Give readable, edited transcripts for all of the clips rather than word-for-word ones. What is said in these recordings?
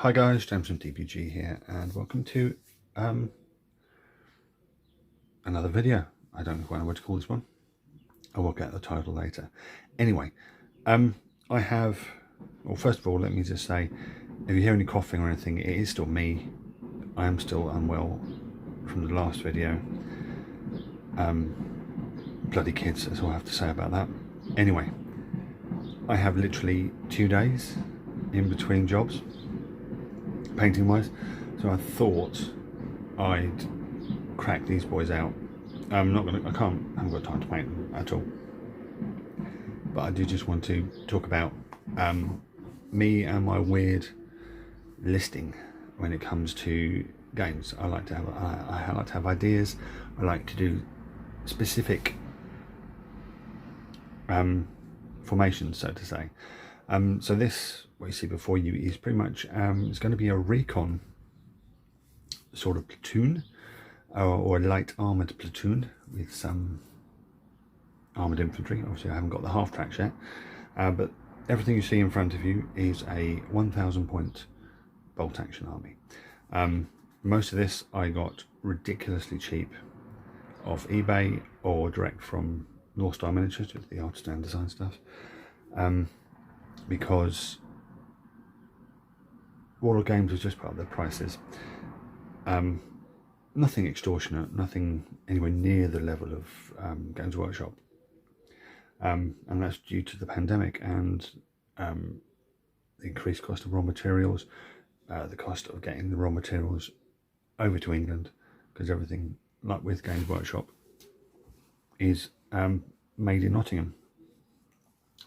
Hi guys, James from DPG here, and welcome to another video. I don't know what to call this one. I will get the title later. Anyway, I have, well, first of all, let me just say, if you hear any coughing or anything, it is still me. I am still unwell from the last video. Bloody kids, that's all I have to say about that. Anyway, I have literally 2 days in between jobs, painting wise, so I thought I'd crack these boys out. I haven't got time to paint them at all, but I do just want to talk about me and my weird listing when it comes to games. I like to have ideas. I like to do specific formations, so to say. So this, what you see before you, is pretty much it's going to be a recon sort of platoon, or a light armoured platoon with some armoured infantry. Obviously I haven't got the half tracks yet, but everything you see in front of you is a 1000 point bolt action army. Most of this I got ridiculously cheap off eBay or direct from North Star Miniatures with the Artisan Design stuff, because Warlord Games has just put up their prices. Nothing extortionate, nothing anywhere near the level of Games Workshop, and that's due to the pandemic and the increased cost of raw materials, the cost of getting the raw materials over to England, because everything, like with Games Workshop, is made in Nottingham.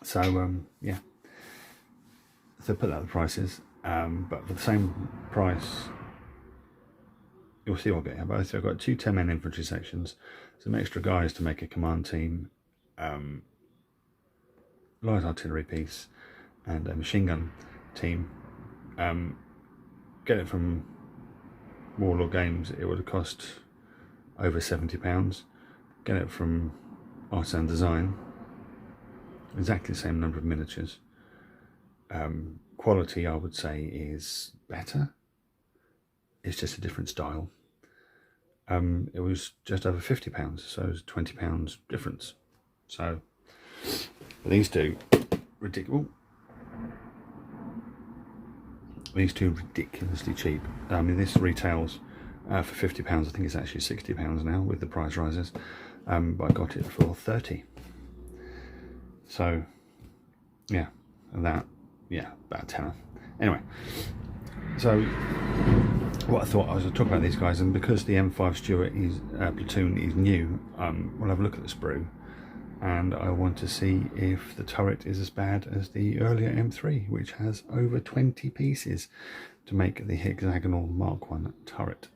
So yeah, so put out the prices, but for the same price, you'll see what I get. I've got 2 10-man infantry sections, some extra guys to make a command team, light artillery piece, and a machine gun team. Get it from Warlord Games, it would have cost over £70. Get it from Artisan Design, exactly the same number of miniatures. Quality, I would say, is better. It's just a different style. It was just over £50, so it was £20 difference. So these two ridiculously cheap. I mean, this retails for £50. I think it's actually £60 now with the price rises, but I got it for 30. So yeah, and that, yeah, about a tenner. Anyway, so what I thought, I was talking about these guys, and because the M5 Stuart is platoon is new, we'll have a look at the sprue, and I want to see if the turret is as bad as the earlier M3, which has over 20 pieces to make the hexagonal Mark 1 turret.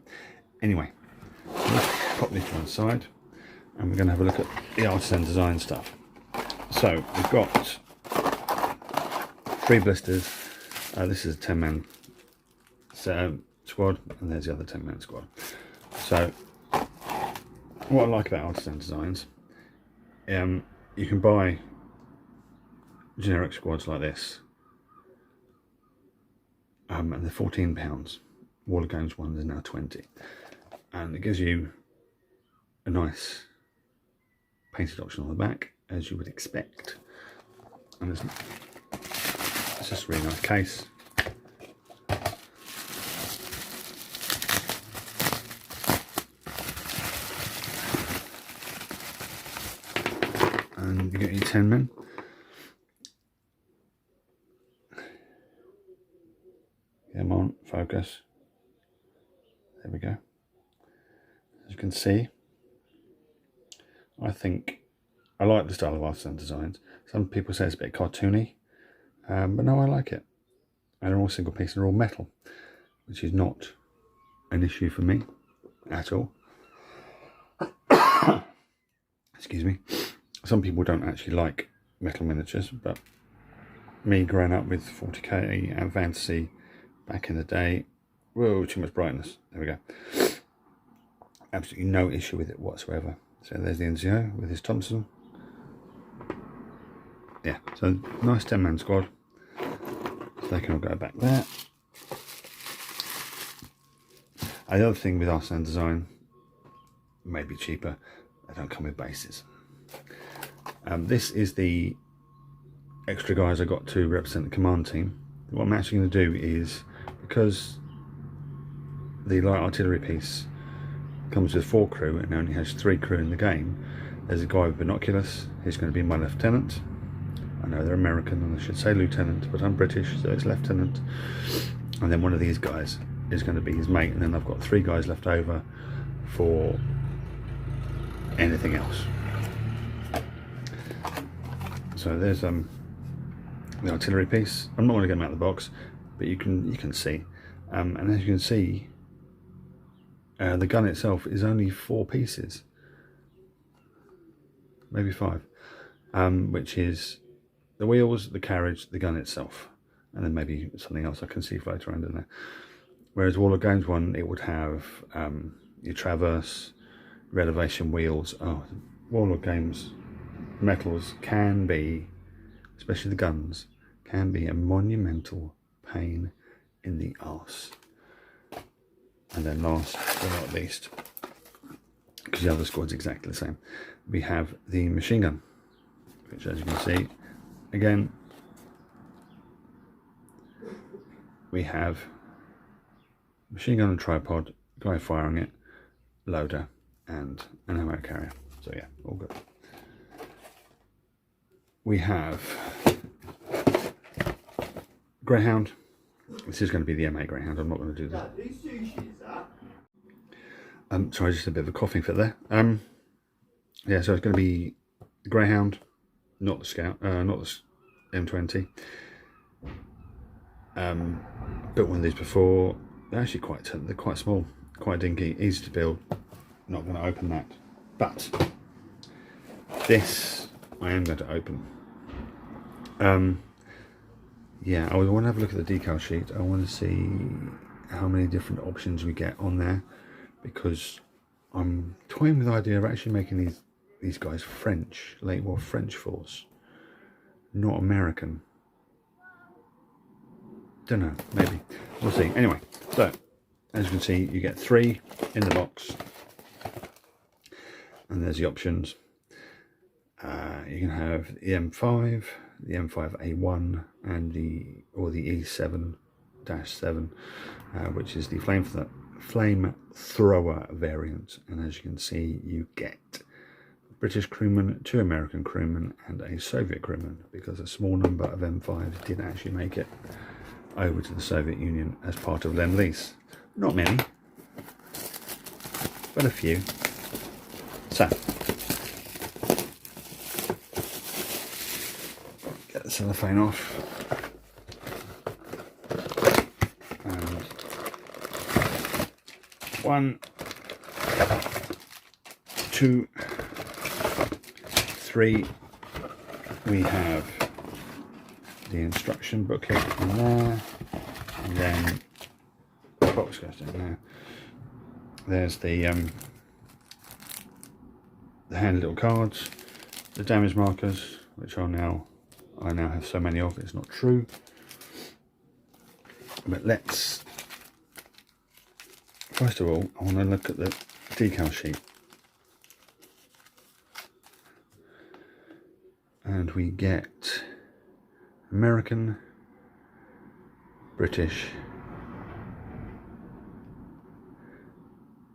Anyway, let's pop this to one side, and we're going to have a look at the Artisan Design stuff. So we've got 3 blisters. This is a 10-man squad, and there's the other 10-man squad. So what I like about Artisan Designs, you can buy generic squads like this, and they're £14. Warlord Games one is now 20, and it gives you a nice painted option on the back, as you would expect, and it's just a really nice case. And you get your 10 men. Come on, focus. There we go. As you can see, I think I like the style of Artisan Designs. Some people say it's a bit cartoony, but no, I like it. And they're all single piece, and they're all metal, which is not an issue for me at all. Excuse me. Some people don't actually like metal miniatures, but me, growing up with 40k and fantasy back in the day, whoa, too much brightness. There we go. Absolutely no issue with it whatsoever. So there's the NCO with his Thompson. Yeah, so nice 10-man squad. So they can all go back there. And the other thing with Artisan Design, maybe cheaper, they don't come with bases. This is the extra guys I got to represent the command team. What I'm actually going to do is, because the light artillery piece comes with 4 crew and only has 3 crew in the game, there's a guy with binoculars. He's going to be my lieutenant. I know they're American and I should say lieutenant, but I'm British, so it's lieutenant. And then one of these guys is going to be his mate, and then I've got 3 guys left over for anything else. So there's the artillery piece. I'm not going to get them out of the box, but you can see, and as you can see, the gun itself is only 4 pieces, maybe 5, which is the wheels, the carriage, the gun itself, and then maybe something else I can see float around in there. Whereas Warlord Games one, it would have your traverse, your elevation wheels. Oh, Warlord Games metals can be, especially the guns, can be a monumental pain in the arse. And then last but not least, because the other squad's exactly the same, we have the machine gun, which, as you can see, again, we have machine gun and tripod, guy firing it, loader, and an ammo carrier. So yeah, all good. We have Greyhound. This is going to be the MA Greyhound. I'm not going to do that. Sorry, just a bit of a coughing fit there. Yeah, so it's going to be the Greyhound, not the Scout, not the M20. Built one of these before. They're actually they're quite small, quite dinky, easy to build. Not going to open that, but this I am going to open. Yeah, I want to have a look at the decal sheet. I want to see how many different options we get on there, because I'm toying with the idea of actually making these guys French, late war French force, not American. Don't know, maybe we'll see. Anyway, so as you can see, you get 3 in the box, and there's the options. You can have the M5, the M5A1, and the E7-7, which is the flamethrower variant. And as you can see, you get British crewmen, 2 American crewmen, and a Soviet crewman, because a small number of M5s did actually make it over to the Soviet Union as part of Lend-Lease. Not many, but a few. So get the cellophane off, and 1, 2, 3, we have the instruction booklet in there, and then the box goes down there. There's the handy little cards, the damage markers, which I now have so many of, it's not true. But let's, first of all, I want to look at the decal sheet. And we get American, British,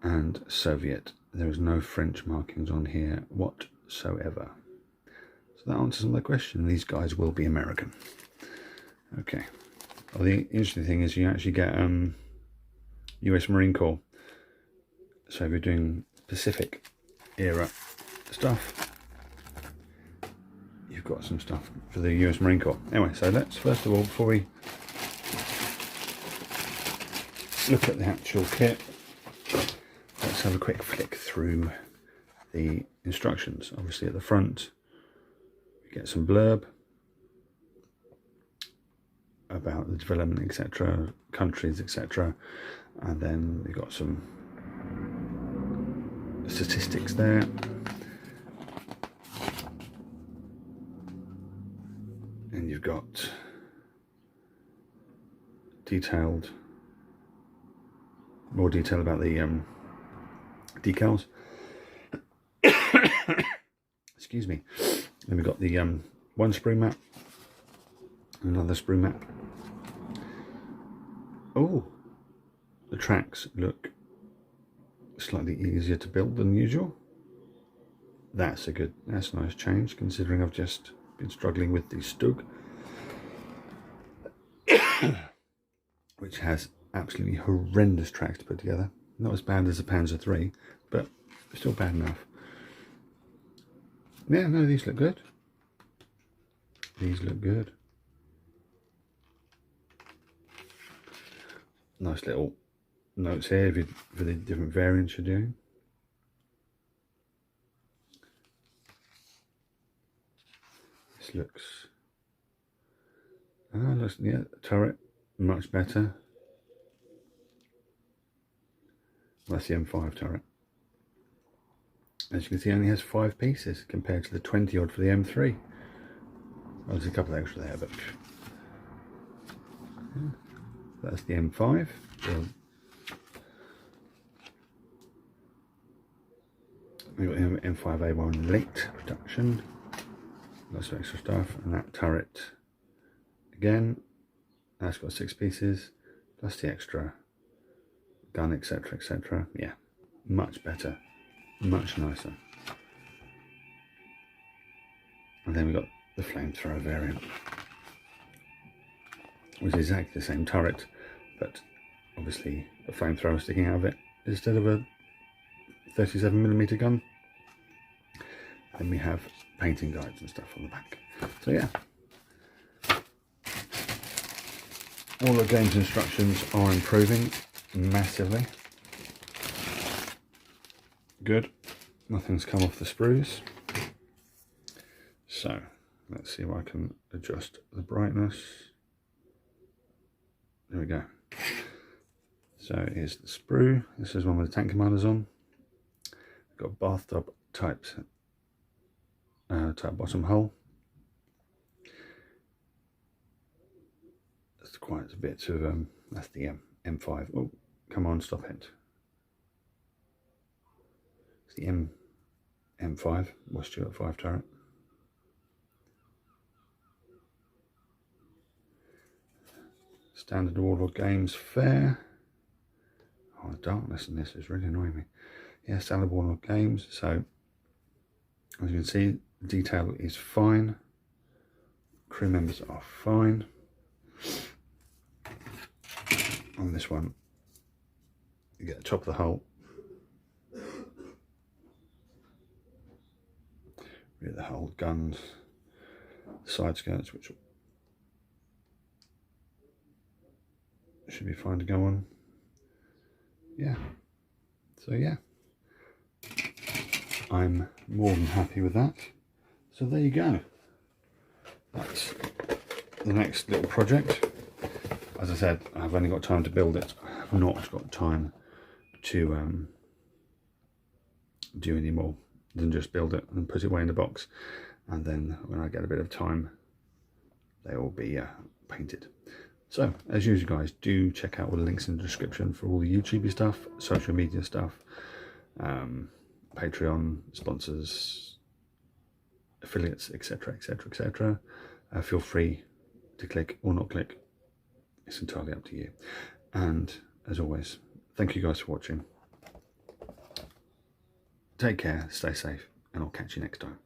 and Soviet. There is no French markings on here whatsoever. So that answers my question. These guys will be American. Okay. Well, the interesting thing is you actually get US Marine Corps. So if you're doing Pacific era stuff, you've got some stuff for the US Marine Corps. Anyway, so let's first of all, before we look at the actual kit, let's have a quick flick through the instructions. Obviously at the front we get some blurb about the development, etc., countries, etc., and then we've got some statistics there. And you've got detailed more detail about the decals. Excuse me. Then we've got the one sprue map, another sprue map. Oh, the tracks look slightly easier to build than usual. That's a nice change, considering I've just been struggling with the Stug, which has absolutely horrendous tracks to put together. Not as bad as a Panzer III, but still bad enough. Yeah, no, these look good. These look good. Nice little notes here for the different variants you're doing. This looks, yeah, turret, much better. That's the M5 turret. As you can see, it only has 5 pieces compared to the 20 odd for the M3. Well, there's a couple extra there, but yeah. That's the M5. We've got the M5A1 late production. Lots of extra stuff, and that turret again. That's got 6 pieces, plus the extra gun, etc., etc. Yeah, much better, much nicer. And then we've got the flamethrower variant, which is exactly the same turret, but obviously a flamethrower sticking out of it instead of a 37mm gun. And we have painting guides and stuff on the back. So yeah, all the game's instructions are improving massively. Good, nothing's come off the sprues. So let's see if I can adjust the brightness. There we go. So here's the sprue. This is one with the tank commanders on. Got bathtub type bottom hull. That's quite a bit of that's the M5. Oh, come on, stop it. It's the M5 West Stuart 5 turret. Standard Warlord Games Fair. Oh, the darkness in this is really annoying me. Yeah, Standard Warlord Games. So as you can see, the detail is fine. Crew members are fine. On this one, you get the top of the hull, rear of the hull, guns, side skirts, which should be fine to go on. Yeah, so yeah, I'm more than happy with that. So there you go. That's the next little project. As I said, I've only got time to build it. I have not got time to do any more than just build it and put it away in the box. And then when I get a bit of time, they will be painted. So, as usual guys, do check out all the links in the description for all the YouTube stuff, social media stuff, Patreon, sponsors, affiliates, etc, etc, etc. Feel free to click or not click. It's entirely up to you. And as always, thank you guys for watching. Take care, stay safe, and I'll catch you next time.